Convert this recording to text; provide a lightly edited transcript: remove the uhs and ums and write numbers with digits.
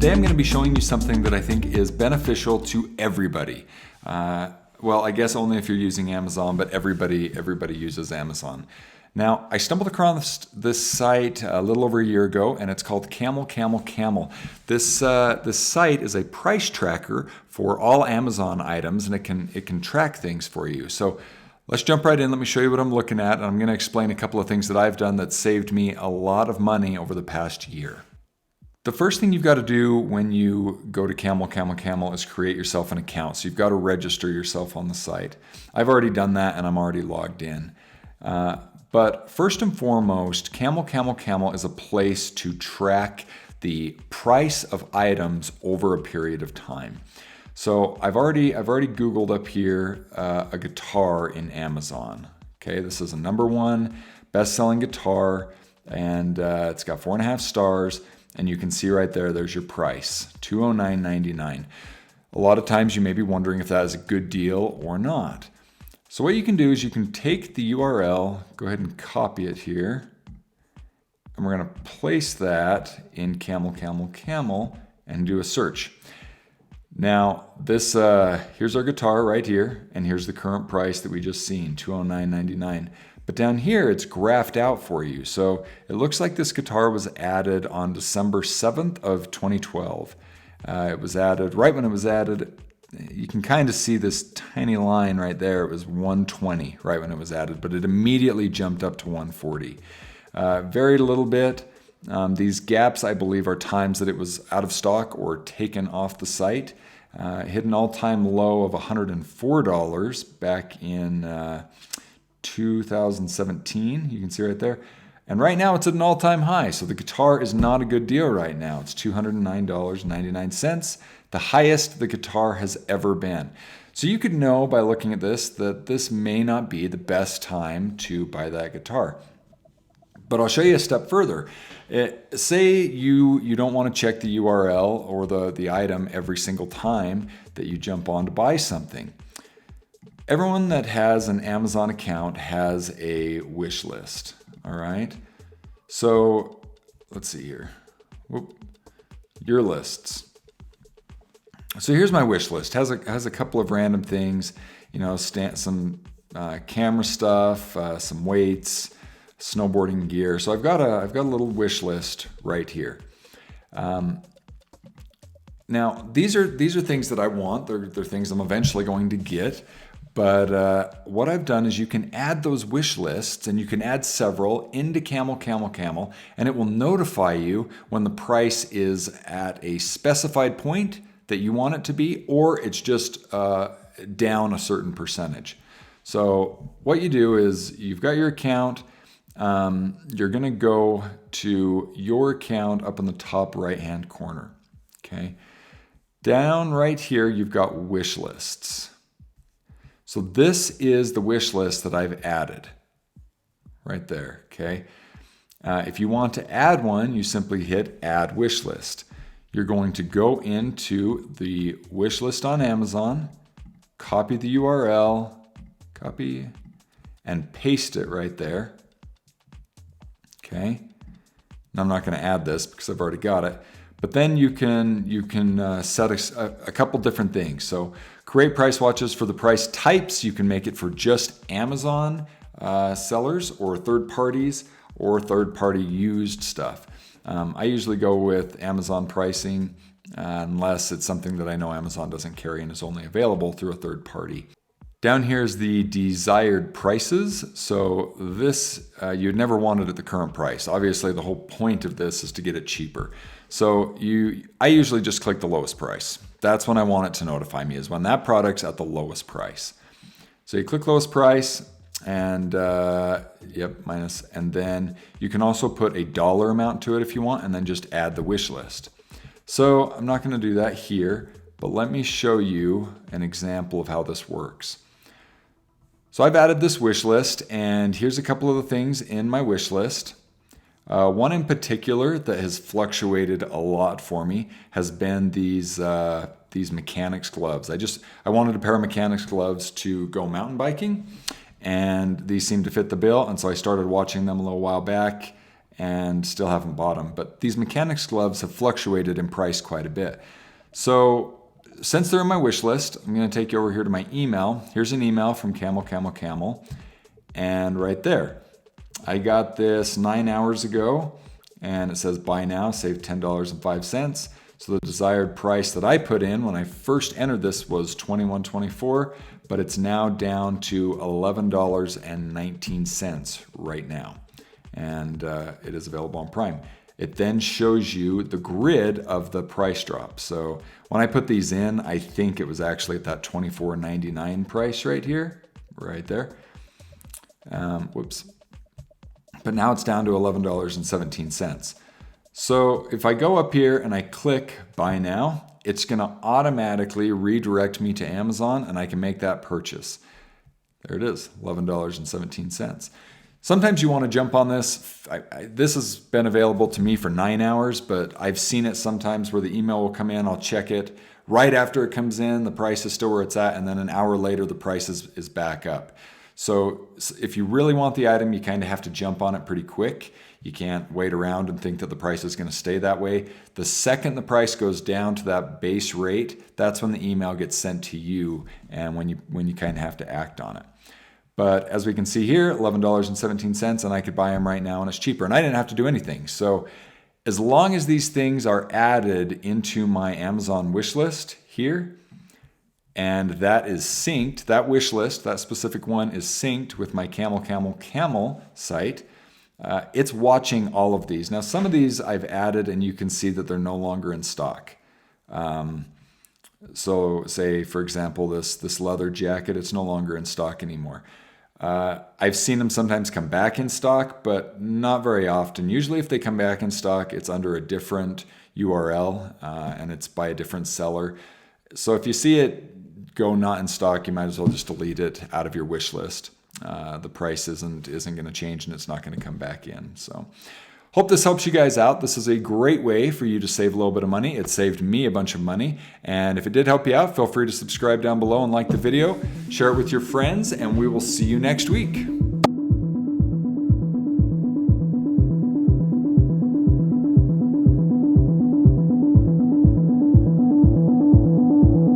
Today I'm going to be showing you something that I think is beneficial to everybody. Well, I guess only if you're using Amazon, but everybody uses Amazon. Now, I stumbled across this site a little over a year ago, and it's called CamelCamelCamel. This site is a price tracker for all Amazon items, and it can track things for you. So let's jump right in. Let me show you what I'm looking at, and I'm going to explain a couple of things that I've done that saved me a lot of money over the past year. The first thing you've got to do when you go to CamelCamelCamel is create yourself an account. So you've got to register yourself on the site. I've already done that, and I'm already logged in. But first and foremost, CamelCamelCamel is a place to track the price of items over a period of time. So I've already Googled up here a guitar in Amazon. Okay, this is a #1 best-selling guitar, and it's got 4.5 stars. And you can see right there, there's your price, $209.99. A lot of times you may be wondering if that is a good deal or not. So what you can do is you can take the URL, go ahead and copy it here, and we're going to place that in CamelCamelCamel and do a search. Now, here's our guitar right here, and here's the current price that we just seen, $209.99. But down here, it's graphed out for you. So it looks like this guitar was added on December 7th of 2012. It was added right when it was added. You can kind of see this tiny line right there. It was $120 right when it was added, but it immediately jumped up to $140. Very little bit. These gaps, I believe, are times that it was out of stock or taken off the site. Hit an all-time low of $104 back in 2017, you can see right there. And right now it's at an all-time high. So the guitar is not a good deal right now. It's $209.99, the highest the guitar has ever been. So you could know by looking at this that this may not be the best time to buy that guitar. But I'll show you a step further. Say you don't want to check the URL or the item every single time that you jump on to buy something. Everyone that has an Amazon account has a wish list, all right? So let's see here. Your lists. So here's my wish list. Has a couple of random things, you know, some camera stuff, some weights, snowboarding gear. So I've got a little wish list right here. Now these are things that I want. They're things I'm eventually going to get. But what I've done is you can add those wish lists, and you can add several into CamelCamelCamel, and it will notify you when the price is at a specified point that you want it to be, or it's just down a certain percentage. So what you do is you've got your account. You're going to go to your account up in the top right-hand corner. Okay, down right here you've got wish lists. So this is the wish list that I've added right there, okay? If you want to add one, you simply hit Add Wish List. You're going to go into the wish list on Amazon, copy the URL, copy, and paste it right there, okay? Now I'm not going to add this because I've already got it. But then you can set a couple different things. So create price watches for the price types. You can make it for just Amazon sellers or third parties or third-party used stuff. I usually go with Amazon pricing unless it's something that I know Amazon doesn't carry and is only available through a third party. Down here is the desired prices. So this, you'd never want it at the current price. Obviously, the whole point of this is to get it cheaper. So I usually just click the lowest price. That's when I want it to notify me, is when that product's at the lowest price. So you click lowest price and minus, and then you can also put a dollar amount to it if you want, and then just add the wish list. So I'm not going to do that here, but let me show you an example of how this works. So I've added this wish list, and here's a couple of the things in my wish list. One in particular that has fluctuated a lot for me has been these mechanics gloves. I wanted a pair of mechanics gloves to go mountain biking, and these seemed to fit the bill, and so I started watching them a little while back, and still haven't bought them. But these mechanics gloves have fluctuated in price quite a bit. So since they're in my wish list, I'm going to take you over here to my email. Here's an email from CamelCamelCamel, and right there, I got this 9 hours ago, and it says buy now, save $10.05. So the desired price that I put in when I first entered this was $21.24, but it's now down to $11.19 right now. And it is available on Prime. It then shows you the grid of the price drop. So when I put these in, I think it was actually at that $24.99 price right here, right there. Whoops. But now it's down to $11.17. So if I go up here and I click buy now, it's going to automatically redirect me to Amazon and I can make that purchase. There it is, $11.17. Sometimes you want to jump on this. This has been available to me for 9 hours, but I've seen it sometimes where the email will come in, I'll check it. Right after it comes in, the price is still where it's at, and then an hour later, the price is back up. So if you really want the item, you kind of have to jump on it pretty quick. You can't wait around and think that the price is going to stay that way. The second the price goes down to that base rate, that's when the email gets sent to you and when you kind of have to act on it. But as we can see here, $11.17, and I could buy them right now and it's cheaper. And I didn't have to do anything. So as long as these things are added into my Amazon wish list here, and that is synced, that wish list, that specific one is synced with my CamelCamelCamel site, it's watching all of these. Now, some of these I've added and you can see that they're no longer in stock. So say, for example, this leather jacket, it's no longer in stock anymore. I've seen them sometimes come back in stock, but not very often. Usually if they come back in stock, it's under a different URL and it's by a different seller. So if you see it go not in stock, you might as well just delete it out of your wish list. The price isn't going to change and it's not going to come back in. So hope this helps you guys out. This is a great way for you to save a little bit of money. It saved me a bunch of money. And if it did help you out, feel free to subscribe down below and like the video. Share it with your friends, and we will see you next week.